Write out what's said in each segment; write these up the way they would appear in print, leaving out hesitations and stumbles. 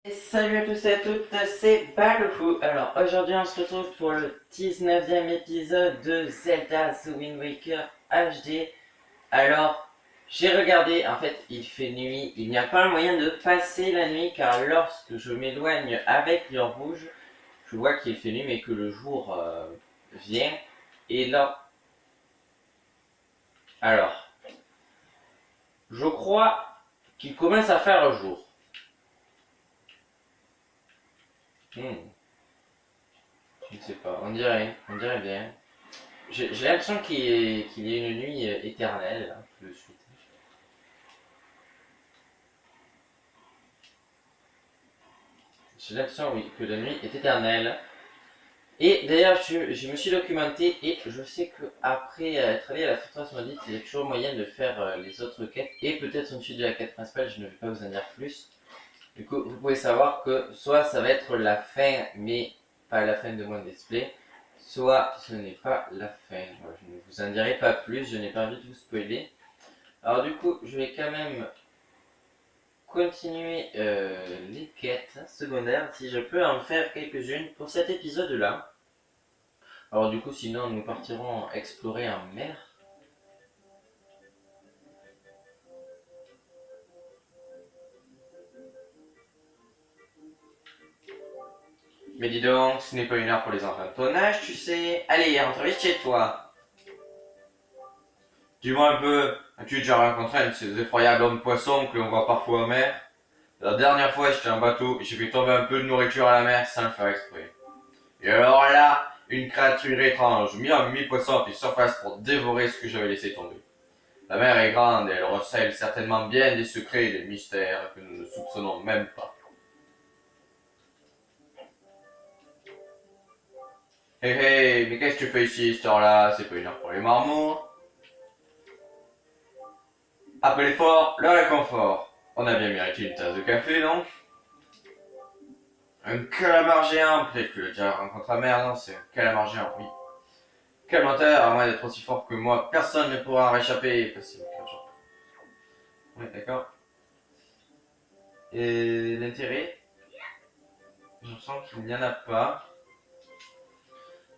Et salut à tous et à toutes, c'est Balofou. Alors aujourd'hui on se retrouve pour le 19e épisode de Zelda The Wind Waker HD. Alors j'ai regardé, en fait il fait nuit, il n'y a pas moyen de passer la nuit car lorsque je m'éloigne avec l'heure rouge, je vois qu'il fait nuit mais que le jour vient. Et là, alors je crois qu'il commence à faire jour. Hmm, je ne sais pas, on dirait bien. J'ai l'impression qu'il y ait une nuit éternelle, là, tout de suite. J'ai l'impression, oui, que la nuit est éternelle. Et d'ailleurs, je me suis documenté et je sais qu'après être allé à la forteresse maudite, il y a toujours moyen de faire les autres quêtes. Et peut-être une suite de la quête principale, je ne vais pas vous en dire plus. Du coup, vous pouvez savoir que soit ça va être la fin, mais pas la fin de mon display, soit ce n'est pas la fin. Voilà, je ne vous en dirai pas plus, je n'ai pas envie de vous spoiler. Alors du coup, je vais quand même continuer les quêtes secondaires, si je peux en faire quelques-unes pour cet épisode-là. Alors du coup, sinon, nous partirons explorer en mer. Mais dis donc, ce n'est pas une heure pour les enfants de ton âge, tu sais. Allez, rentre vite chez toi. Dis-moi un peu, as-tu déjà rencontré un de ces effroyables hommes poissons que l'on voit parfois en mer? La dernière fois, j'étais en bateau et j'ai fait tomber un peu de nourriture à la mer sans le faire exprès. Et alors là, une créature étrange, mi-homme, mi-poisson, a fait surface pour dévorer ce que j'avais laissé tomber. La mer est grande et elle recèle certainement bien des secrets et des mystères que nous ne soupçonnons même pas. Hé hé, mais qu'est-ce que tu fais ici cette heure-là? C'est pas une heure pour les marmots. Après l'effort, le réconfort. On a bien mérité une tasse de café, non? Un calamar géant, peut-être que tu l'as déjà rencontré à mer, non? C'est un calamar géant, oui. Quel menteur, à moins d'être aussi fort que moi, personne ne pourra en réchapper. Facile, ouais, d'accord. Et l'intérêt? Je sens qu'il n'y en a pas.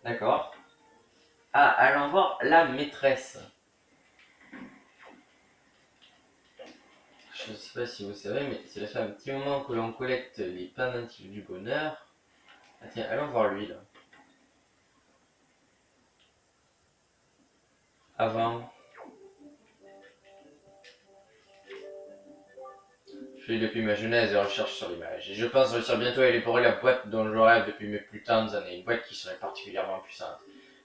D'accord. Ah, allons voir la maîtresse. Je ne sais pas si vous savez, mais ça fait un petit moment que l'on collecte les pendentifs du bonheur. Ah tiens, allons voir lui là. Avant, je fais depuis ma jeunesse des recherches sur l'image. Et je pense réussir bientôt à élaborer la boîte dont je rêve depuis mes plus tendres années. Une boîte qui serait particulièrement puissante.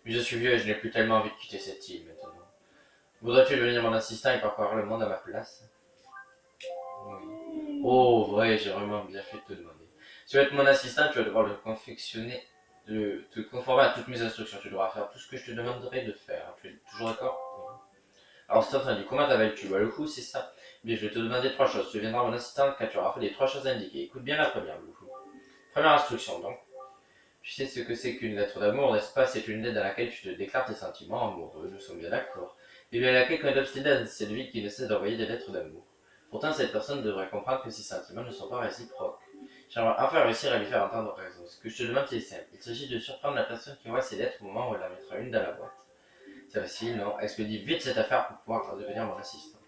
Mais je suis vieux et je n'ai plus tellement envie de quitter cette île maintenant. Voudrais-tu devenir mon assistant et parcourir le monde à ma place? Oui. Oh, vrai, j'ai vraiment bien fait de te demander. Si tu veux être mon assistant, tu vas devoir le confectionner, de te conformer à toutes mes instructions. Tu devras faire tout ce que je te demanderai de faire. Tu es toujours d'accord? Oui. Alors, Stop dit, comment t'appelles-tu? Bah, le coup, c'est ça. Bien, je vais te demander trois choses. Tu deviendras mon assistant quand tu auras fait les trois choses indiquées. Écoute bien la première, le coup. Première instruction, donc. Tu sais ce que c'est qu'une lettre d'amour, n'est-ce pas? C'est une lettre dans laquelle tu te déclares tes sentiments amoureux. Nous sommes bien d'accord. Et bien, il y a quelqu'un d'obstiné dans cette vie qui ne cesse d'envoyer des lettres d'amour. Pourtant, cette personne devrait comprendre que ses sentiments ne sont pas réciproques. J'aimerais enfin réussir à lui faire entendre raison. Ce que je te demande, c'est simple. Il s'agit de surprendre la personne qui envoie ses lettres au moment où elle en mettra une dans la boîte. C'est facile, non? Expédie vite cette affaire pour pouvoir devenir mon assistant.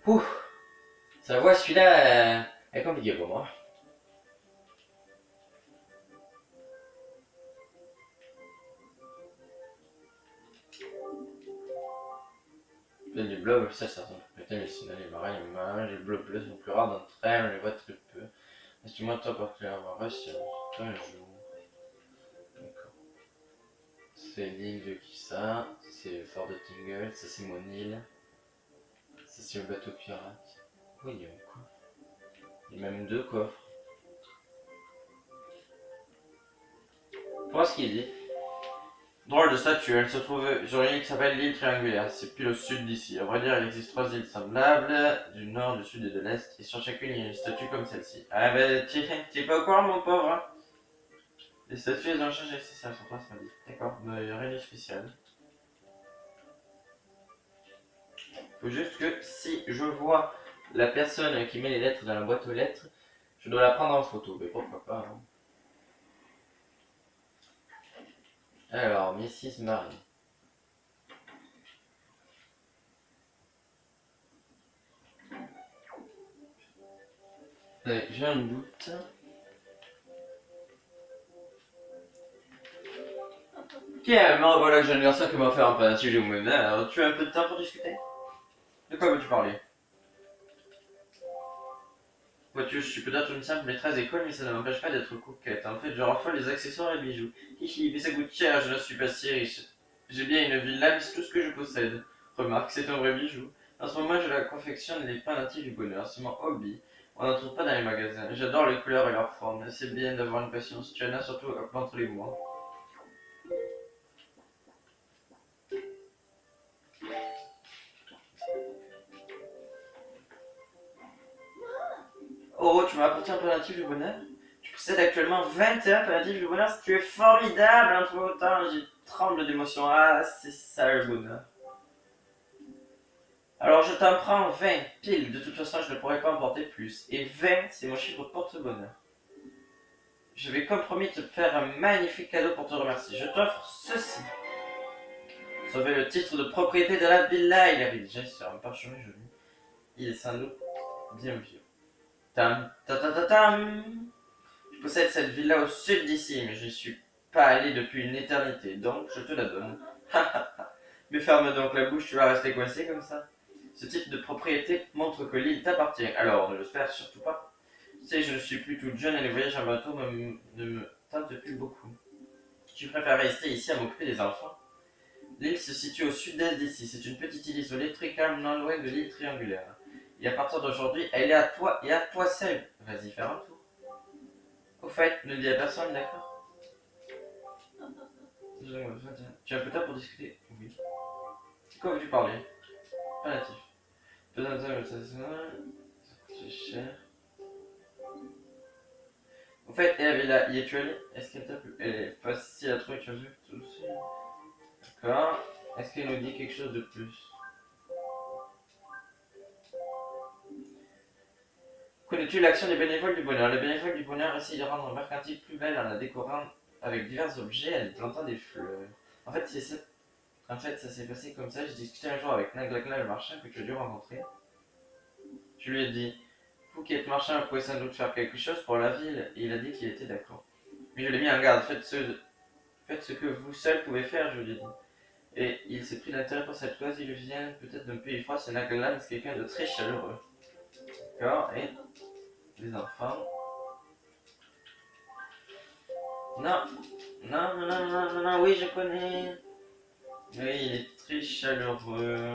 Ouh, sa voix, celui-là, est compliqué pour moi. Les blobs, ça ressemble peut-être les signaux, les marins, les marins, les bleus bleus sont plus rares d'entre elles, on les voit très peu. Est-ce toi particulièrement réussi un jour? D'accord. C'est l'île de qui ça? C'est le fort de Tingle, ça c'est mon île. Ça c'est le bateau pirate. Oui, il y a un coffre. Il y a même deux coffres. Pour ce qu'il dit. Drôle de statue, elle se trouve sur une île qui s'appelle l'île triangulaire, c'est pile au sud d'ici. À vrai dire, il existe trois îles semblables, du nord, du sud et de l'est, et sur chacune il y a une statue comme celle-ci. Ah ben, t'es pas au courant mon pauvre, hein? Les statues elles ont changé, c'est ça, elles sont pas dit. D'accord, mais rien de spécial. Faut juste que si je vois la personne qui met les lettres dans la boîte aux lettres, Je dois la prendre en photo, mais pourquoi pas. Hein. Alors, Mrs. Marie. J'ai un doute. Tiens, me revoilà le jeune garçon qui m'a offert un penalty au même. Alors, tu as un peu de temps pour discuter? De quoi veux-tu parler? Vois-tu, je suis peut-être une simple maîtresse d'école, mais ça ne m'empêche pas d'être coquette. En fait, je raffole les accessoires et bijoux. Hihi, mais ça coûte cher, je ne suis pas si riche. J'ai bien une villa, mais c'est tout ce que je possède. Remarque, c'est un vrai bijou. En ce moment, je la confectionne les penalties du bonheur. C'est mon hobby. On n'en trouve pas dans les magasins. J'adore les couleurs et leurs formes. C'est bien d'avoir une passion. Si tu en as, surtout entre les mois. Oh, tu m'as apporté un penalty du bonheur? Tu possèdes actuellement 21 penalty du bonheur. Tu es formidable, en tout autant. Je tremble d'émotion. Ah, c'est ça le bonheur. Alors je t'en prends 20, pile, de toute façon je ne pourrais pas en porter plus. Et 20, c'est mon chiffre porte-bonheur. Je vais comme promis te faire un magnifique cadeau pour te remercier. Je t'offre ceci. Sauver le titre de propriété de la villa, il est rédigé sur un parchemin joli. Il est sans doute bien vieux. Tam, ta ta ta tam. Je possède cette villa au sud d'ici, mais je n'y suis pas allé depuis une éternité, donc je te la donne. Mais ferme donc la bouche, tu vas rester coincé comme ça. Ce type de propriété montre que l'île t'appartient, alors ne le perds surtout pas. Tu sais, je ne suis plus toute jeune et les voyages en bateau ne me tentent plus beaucoup. Je préfère rester ici à m'occuper des enfants. L'île se situe au sud-est d'ici. C'est une petite île isolée, très calme, non loin de l'île triangulaire. Et à partir d'aujourd'hui, elle est à toi et à toi seul. Vas-y, faire un tour. Au fait, ne le dis à personne, d'accord? Tu as un peu de temps pour discuter? Oui. De quoi veux-tu parler? Relatif. C'est cher. En fait, elle avait la y es-tu allé? Est-ce qu'elle t'a plu? Elle est facile à trouver, tu as vu tout aussi. D'accord. Est-ce qu'elle nous dit quelque chose de plus? Connais-tu l'action des bénévoles du bonheur? Les bénévoles du bonheur essayent de rendre mercantile plus belle en la décorant avec divers objets, en y plantant des fleurs. En fait, c'est ça. En fait, ça s'est passé comme ça. J'ai discuté un jour avec Naglagla, le marchand que tu as dû rencontrer. Je lui ai dit, vous qui êtes marchand, vous pouvez sans doute faire quelque chose pour la ville. Et il a dit qu'il était d'accord. Mais je l'ai mis en garde. Faites ce que vous seul pouvez faire, je lui ai dit. Et il s'est pris d'intérêt pour cette cause. Il vient peut-être d'un pays froid. C'est Naglagla, c'est quelqu'un de très chaleureux. D'accord. Et les enfants. Non, non, non, non, non, non, non, oui, je connais. Oui, il est très chaleureux.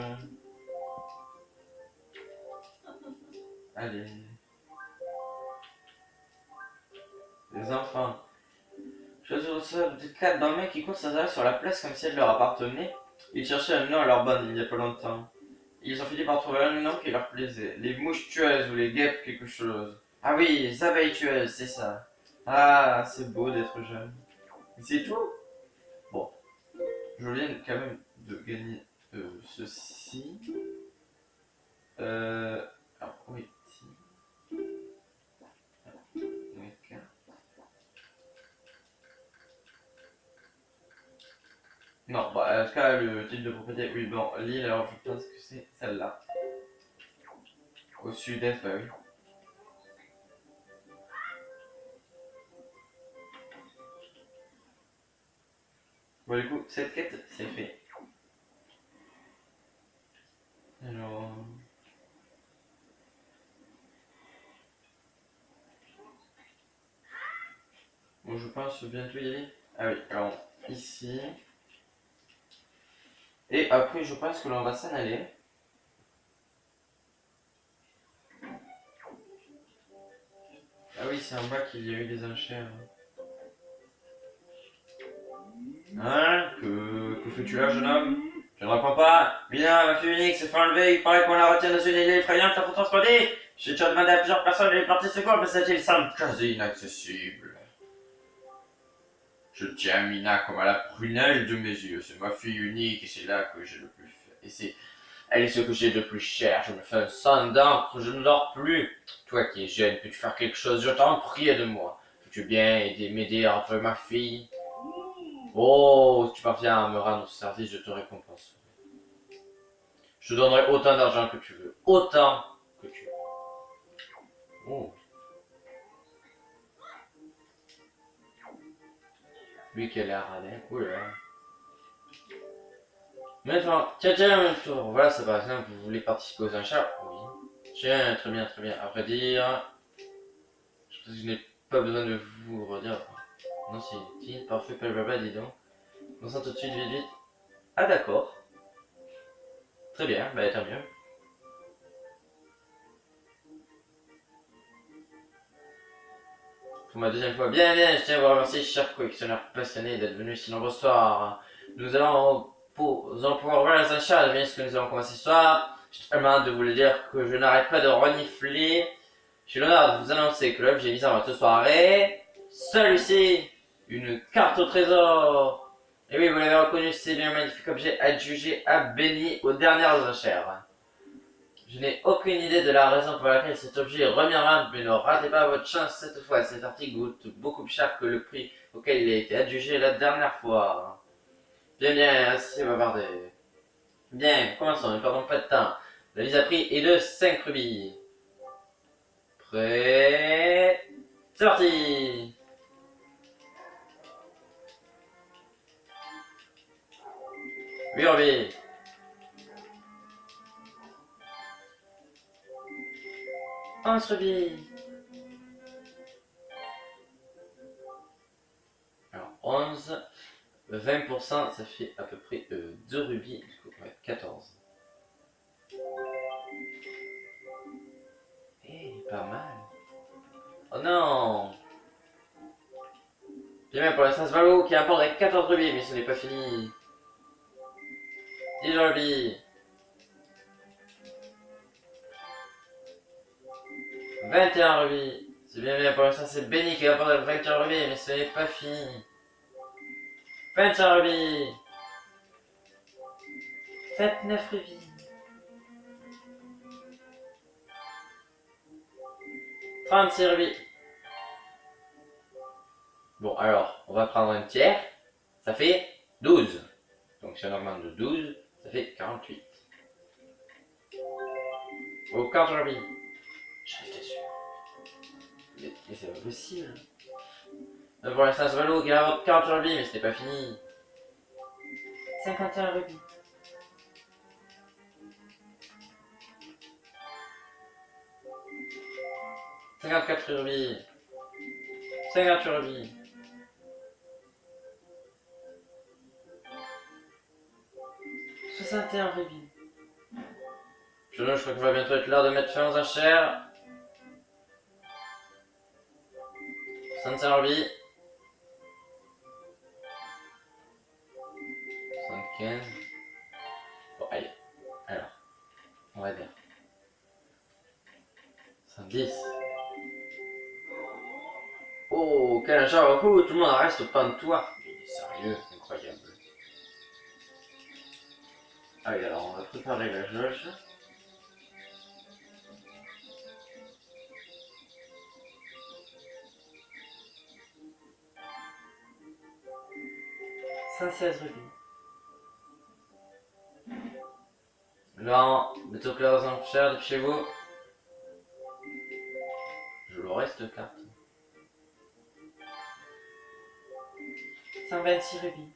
Allez. Les enfants. Je reçois des 4 d'un mec qui courent sans arrêt sur la place comme si elle leur appartenait. Ils cherchaient un nom à leur bande il n'y a pas longtemps. Ils ont fini par trouver un nom qui leur plaisait. Les mouches tueuses ou les guêpes quelque chose. Ah oui, les abeilles tueuses, c'est ça. Ah, c'est beau d'être jeune. C'est tout? Bon, je viens quand même de gagner ceci. Alors, oui, si. Ok. Non, bah, en tout cas, le type de propriété, oui, bon, l'île, alors je pense que c'est celle-là. Au sud-est, bah oui. Bon, du coup, cette quête, c'est fait. Alors. Bon, je pense bientôt y aller. Ah oui, alors, ici. Et après, je pense que l'on va s'en aller. Ah oui, c'est en bas qu'il y a eu des enchères. Hein? Que fais-tu là, jeune homme? Je ne réponds pas. Bien, ma fille unique s'est fait enlever. Il paraît qu'on la retient dans une île effrayante, la faut transporter. J'ai déjà demandé à plusieurs personnes de les porter secours, mais cette île semble quasi inaccessible. Je tiens Mina comme à la prunelle de mes yeux. C'est ma fille unique et c'est là que j'ai le plus fait. Et c'est Elle est ce que j'ai de plus cher. Je me fais un sang d'encre, je ne dors plus. Toi qui es jeune, peux-tu faire quelque chose? Je t'en prie, aide-moi. Veux-tu bien m'aider à retrouver ma fille? Oh, si tu parviens à me rendre service, je te récompense. Je te donnerai autant d'argent que tu veux. Autant que tu veux. Oh. Lui qui a l'air radin. Oula. Maintenant, tiens, un tour. Voilà, c'est par exemple, vous voulez participer aux achats? Oui. Tiens, très bien, très bien. À vrai dire, je n'ai pas besoin de vous redire. Non, c'est inutile. Parfait, blablabla, dis donc. On sent tout de suite, vite, vite. Ah, d'accord. Très bien, bah tant mieux. Pour ma deuxième fois. Bien, bien, je tiens à vous remercier, chers collectionneurs passionnés, d'être venus si nombreux ce soir. Nous allons pouvoir voir les achats, bien ce que nous allons commencer ce soir. J'ai tellement hâte de vous le dire que je n'arrête pas de renifler. J'ai l'honneur de vous annoncer que l'objet mis en vente ce soir est celui-ci, une carte au trésor. Et oui, vous l'avez reconnu, c'est bien un magnifique objet adjugé à béni aux dernières enchères. Je n'ai aucune idée de la raison pour laquelle cet objet est remis en vente, mais ne ratez pas votre chance cette fois. Cet article coûte beaucoup plus cher que le prix auquel il a été adjugé la dernière fois. Bien, bien, assez bavardé. Bien, commençons, ne perdons pas de temps. La mise à prix est de 5 rubis. Prêt? C'est parti! Oui, rubis. Un rubis. Alors, 11, 20%, ça fait à peu près 2 rubis, du coup, ouais, 14. Eh, pas mal. Oh non! Bien, pour l'instant, Valo qui apporte avec 14 rubis, mais ce n'est pas fini. 10 rubis. 21 rubis. C'est bien, pour l'instant, c'est Benny qui apporte avec 21 rubis, mais ce n'est pas fini. 25 rubis. 29 rubis. 36 rubis. Bon, alors, on va prendre un tiers. Ça fait 12. Donc, si on augmente de 12, ça fait 48. Au 40 rubis. J'en étais sûr. Mais c'est pas possible. Pour l'instant, c'est Valo qui a 40 rubis, mais c'était pas fini. 51 rubis. 54 rubis. 58 rubis. 61 rubis. Je crois qu'il va bientôt être l'heure de mettre fin aux enchères. 65 rubis. 75. Bon, allez. Alors, on va dire. 110. Oh, quel achat. Oh, tout le monde reste au pan de toi. Mais il est sérieux, c'est incroyable. Allez, alors, on va préparer la jauge. « 116 rubis. Là, mettez au clair aux enchères depuis chez vous. Je l'aurai cette carte. 126 rubis.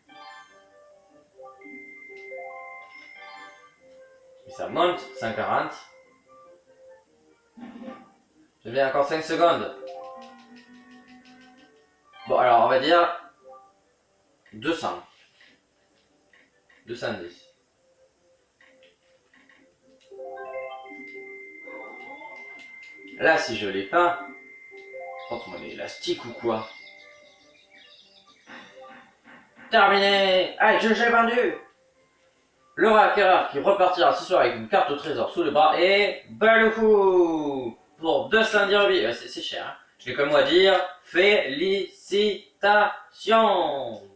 Et ça monte, 140. Je viens encore 5 secondes. Bon, alors on va dire 200. 210. Là, si je l'ai pas, contre mon élastique ou quoi? Terminé! Allez, je l'ai vendu! Le acquéreur qui repartira ce soir avec une carte au trésor sous le bras est Baloukou pour 210 rubis. C'est cher, hein. Je n'ai comme moi à dire félicitations!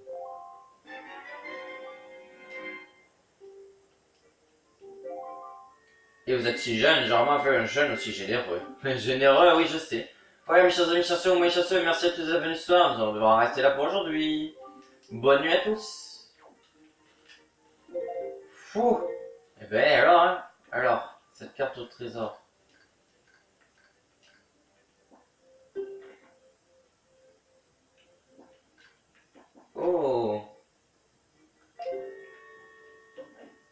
Et vous êtes si jeune, genre moi, un jeune aussi généreux. Généreux, oui, je sais. Ouais, mes chers amis chanceux, moi chanceux, merci à tous les venus ce soir. On va en rester là pour aujourd'hui. Bonne nuit à tous. Fou. Eh ben alors, hein. Alors, cette carte au trésor. Oh.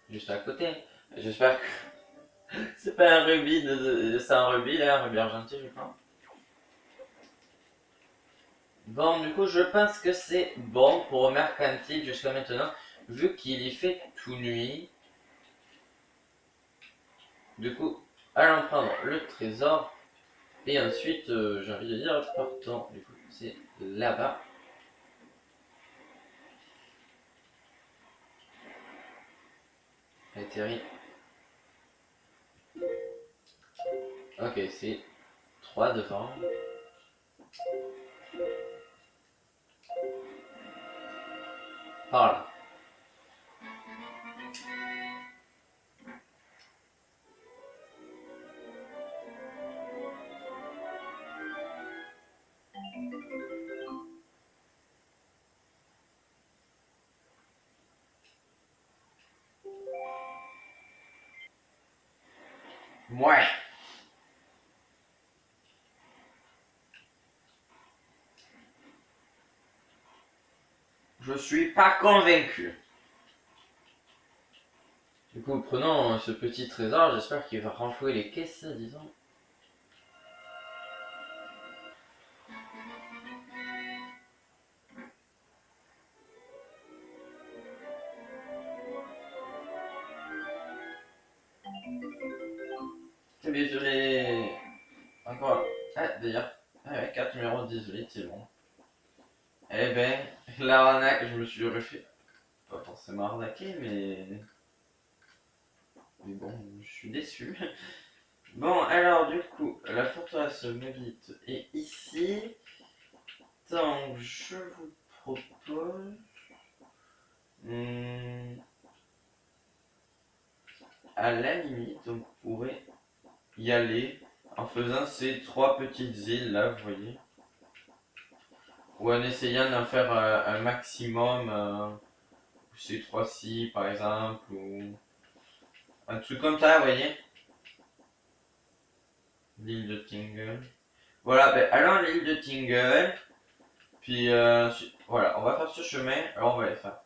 Juste à côté. J'espère que c'est pas un rubis, c'est un rubis là, un rubis argenté, je crois. Bon, du coup, je pense que c'est bon pour Mercantile jusqu'à maintenant, vu qu'il y fait tout nuit. Du coup, allons prendre le trésor. Et ensuite, j'ai envie de dire, partons. Du coup, c'est là-bas. Atterri. Ok, c'est 3 devant. Par là. Ouais. Je suis pas convaincu. Du coup, prenons ce petit trésor. J'espère qu'il va renflouer les caisses, disons. Désolé. Encore. Ah, d'ailleurs. Ah ouais, 4 numéros 18, c'est bon. Eh ben, l'arnaque, je me suis refait. Pas forcément arnaqué, mais. Mais bon, je suis déçu. Bon, alors du coup, la forteresse maudite est ici. Donc, je vous propose. hmm, à la limite, on pourrait y aller en faisant ces 3 petites îles là, vous voyez. Ou en essayant d'en faire un maximum. Ces 3-ci par exemple, ou un truc comme ça, vous voyez. L'île de Tingle. Voilà, ben allons à l'île de Tingle. Puis voilà, on va faire ce chemin. Alors on va aller faire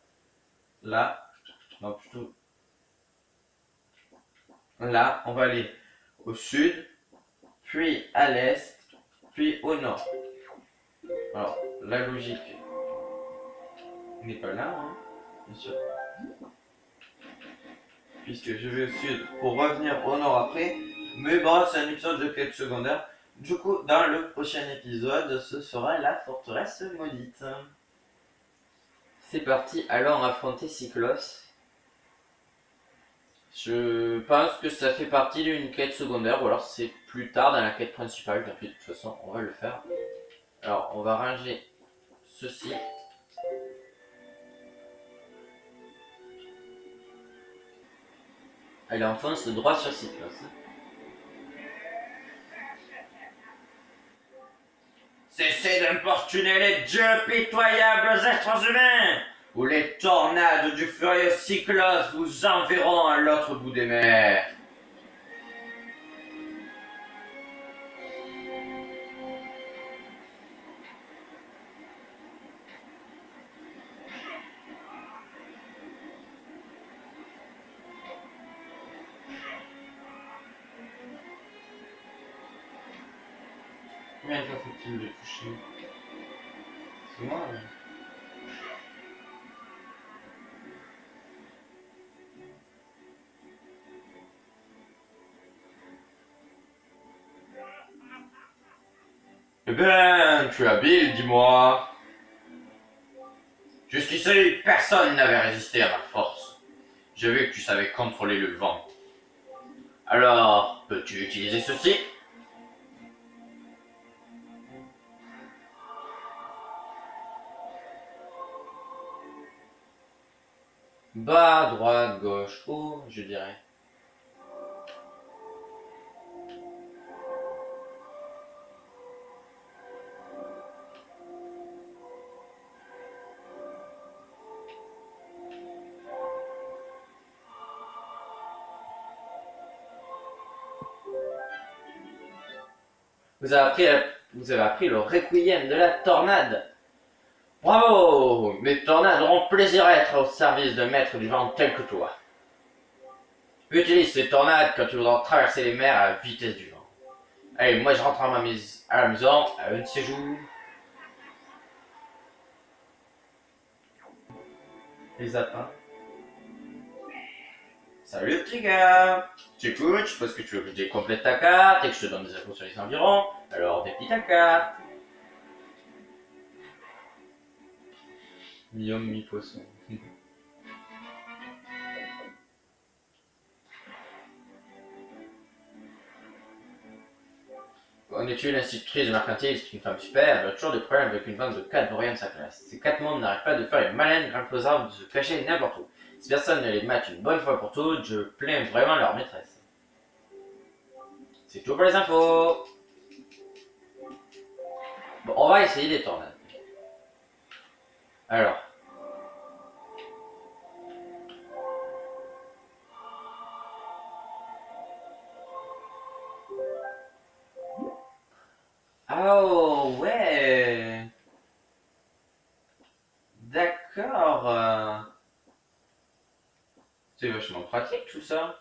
là. Non, plutôt là. On va aller au sud, puis à l'est, puis au nord. Alors, la logique n'est pas là, hein, bien sûr. Puisque je vais au sud pour revenir au nord après. Mais bon, c'est un épisode de quelques secondaires. Du coup, dans le prochain épisode, ce sera la forteresse maudite. C'est parti, allons affronter Cyclos. Je pense que ça fait partie d'une quête secondaire, ou alors c'est plus tard dans la quête principale. De toute façon, on va le faire. Alors, on va ranger ceci. Allez, enfonce droit sur Cyclos. Cessez d'importuner les dieux, pitoyables êtres humains, ou les tornades du furieux Cyclos vous enverront à l'autre bout des mers. Combien de fois faut-il le toucher? C'est moi, là. Eh ben, tu es habile, dis-moi. Jusqu'ici, personne n'avait résisté à ma force. J'ai vu que tu savais contrôler le vent. Alors, peux-tu utiliser ceci? Bas, droite, gauche, haut, je dirais. Vous avez appris le requiem de la tornade. Bravo! Mes tornades auront plaisir à être au service de maîtres du vent tels que toi. Utilise ces tornades quand tu voudras traverser les mers à la vitesse du vent. Allez, moi je rentre à la maison, à un de ces jours. Les appâts. Salut petit gars! J'écoute, je suppose que tu veux que je complète ta carte et que je te donne des infos sur les environs. Alors déplie ta carte. Mi-homme, mi-poisson. On est l'institutrice de mercantile, c'est une femme super, elle a toujours des problèmes avec une bande de 4 vauriens de sa classe. Ces 4 membres n'arrêtent pas de faire les malines, grimpent aux arbres, de se cacher n'importe où. Si personne ne les match une bonne fois pour toutes, je plains vraiment leur maîtresse. C'est tout pour les infos. Bon, on va essayer des tornades. Alors. Oh, ouais. D'accord. C'est vachement pratique tout ça.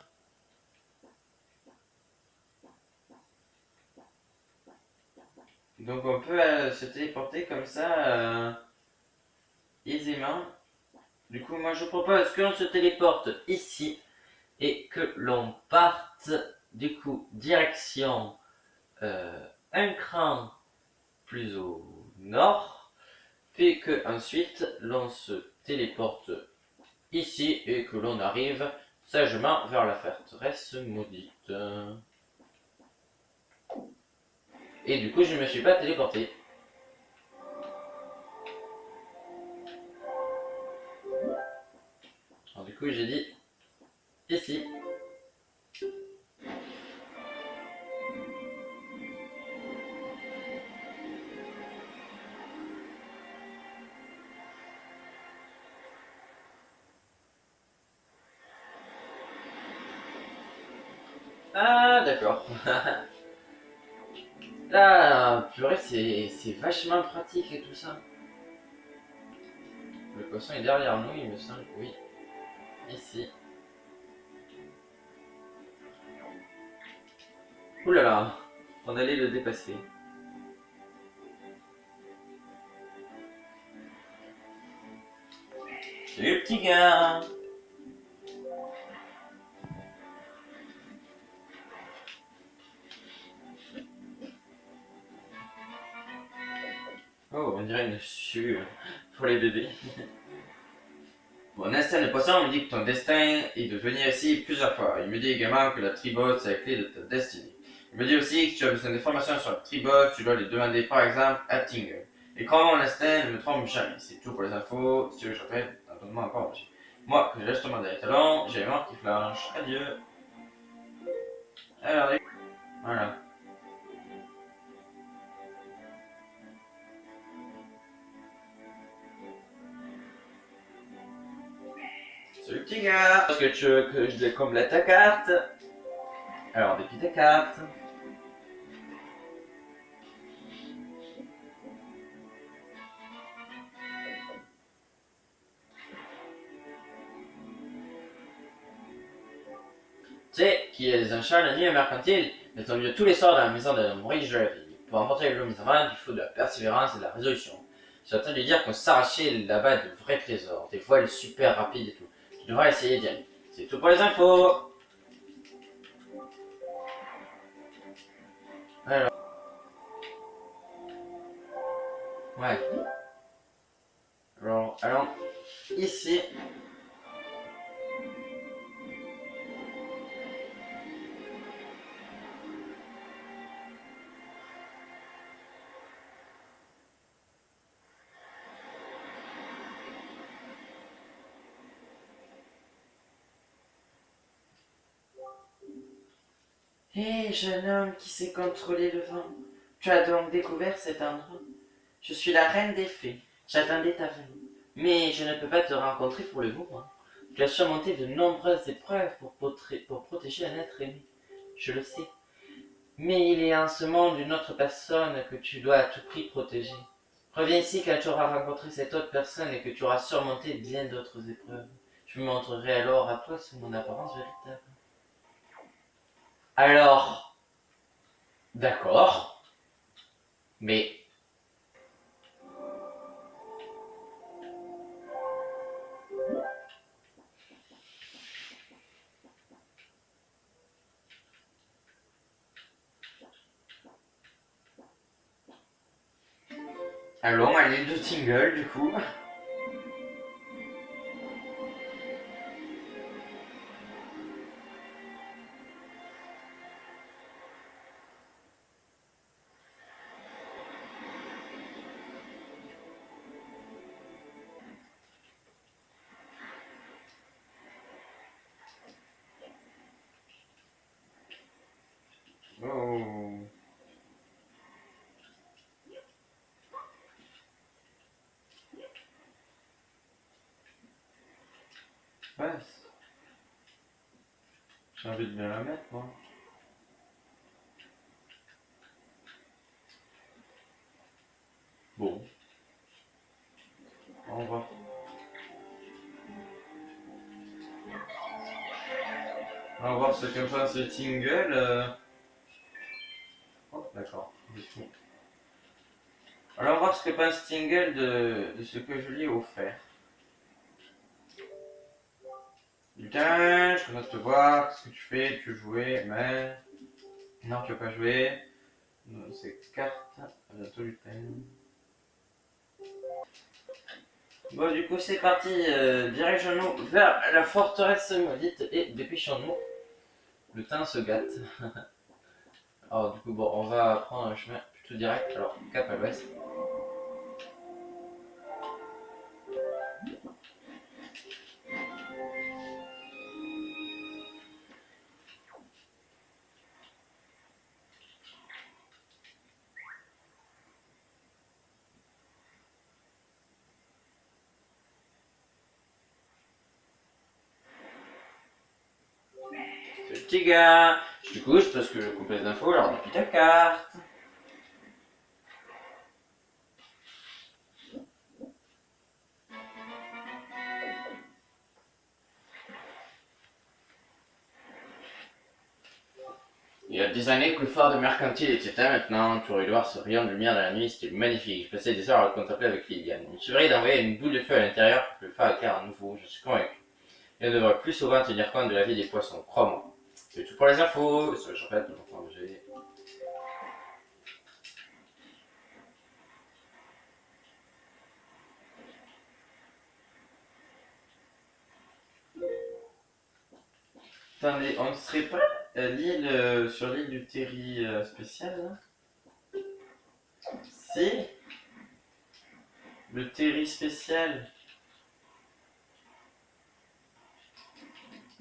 Donc on peut se téléporter comme ça aisément. Du coup, moi je propose que l'on se téléporte ici et que l'on parte du coup direction un cran plus au nord, puis que ensuite l'on se téléporte ici et que l'on arrive sagement vers la forteresse maudite. Et du coup, je ne me suis pas téléporté. Alors du coup, j'ai dit ici. Ah, d'accord. Là, purée, c'est vachement pratique et tout ça. Le poisson est derrière nous, il me semble. Oui, ici. Ouh là là, on allait le dépasser. Salut petit gars. Oh, on dirait une chue pour les bébés. Bon, instinct de poisson me dit que ton destin est de venir ici plusieurs fois. Il me dit également que la tribot c'est la clé de ta destinée. Il me dit aussi que si tu as besoin d'informations sur la tribot, tu dois les demander par exemple à Tingle. Et crois mon instinct ne me trompe jamais. C'est tout pour les infos. Si tu veux que je répète, donne-moi encore. Moi, que je laisse tomber des talons, j'ai les morts qui flanchent. Adieu. Alors, voilà. Salut petit gars. Est-ce que tu veux que je complète ta carte? Alors, déplie ta carte. Tu sais, qui est un chat la nuit mercantile, met au milieu tous les sorts dans la maison d'un homme riche de la ville. Pour emporter le mise en main, il faut de la persévérance et de la résolution. J'ai entendu dire qu'on s'arrachait là-bas de vrais trésors, des voiles super rapides et tout. Tu devrais essayer d'y aller. C'est tout pour les infos. Alors. Ouais. Alors, allons ici. Hé, jeune homme qui sait contrôler le vent, tu as donc découvert cet endroit? Je suis la reine des fées, j'attendais ta venue, mais je ne peux pas te rencontrer pour le moment. Tu as surmonté de nombreuses épreuves pour protéger un être aimé, je le sais. Mais il est en ce monde une autre personne que tu dois à tout prix protéger. Reviens ici quand tu auras rencontré cette autre personne et que tu auras surmonté bien d'autres épreuves. Je me montrerai alors à toi sous mon apparence véritable. Alors, d'accord, mais allons à l'île de Tingle du coup. Oh. Ouais. J'ai envie de bien la mettre, moi. Bon. On va. On va voir ce que pense ce Tingle. Oh, d'accord. Alors, on va voir ce que pense Tingle de ce que je lui ai offert. Putain, je commence à te voir. Qu'est-ce que tu fais? Tu veux jouer? Mais. Non, tu veux pas jouer. Non, c'est carte. À bientôt, Lutin. Bon, du coup, c'est parti. Dirigeons-nous vers la forteresse maudite et dépêchons-nous. Le temps se gâte. Alors, du coup, bon, on va prendre un chemin plutôt direct. Alors, cap à l'ouest. Ce petit gars, je te couche parce que je coupe les infos alors depuis ta carte. Il y a des années que le phare de Mercantile était éteint, maintenant tu aurais dû voir ce rayon de lumière dans la nuit, c'était magnifique. Je passais des heures à le contempler avec Liliane. Il suffirait d'envoyer une boule de feu à l'intérieur pour que le phare éclaire à nouveau, je suis convaincu. Et on devrait plus souvent tenir compte de la vie des poissons, crois-moi. C'est tout pour les infos, sur le champêtre, mon enfant de G. Attendez, on ne serait pas sur l'île du Terry spécial là? Si, le Terry spécial.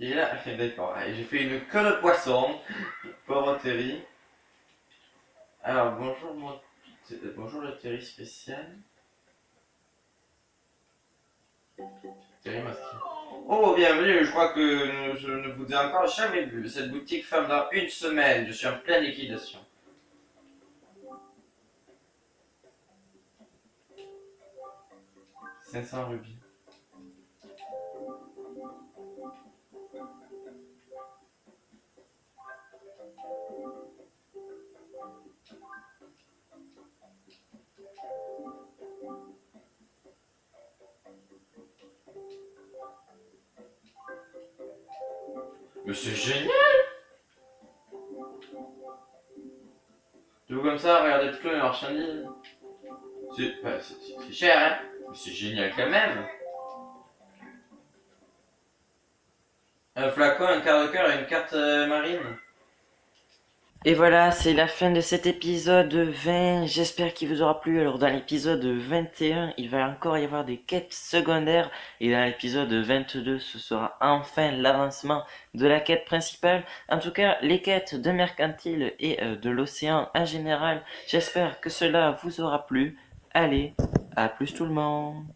Et là, d'accord, j'ai fait une queue de poisson, pauvre Terry. Alors, bonjour le Terry spécial. Terry masqué. Oh, bienvenue, je crois que je ne vous ai encore jamais vu. Cette boutique ferme dans une semaine, je suis en pleine liquidation. 500 rubis. Mais c'est génial! Tout comme ça, regardez plutôt les marchandises. C'est cher, hein? Mais c'est génial quand même! Un flacon, un quart de cœur et une carte marine. Et voilà, c'est la fin de cet épisode 20. J'espère qu'il vous aura plu. Alors dans l'épisode 21, il va encore y avoir des quêtes secondaires. Et dans l'épisode 22, ce sera enfin l'avancement de la quête principale. En tout cas, les quêtes de Mercantile et de l'océan en général. J'espère que cela vous aura plu. Allez, à plus tout le monde.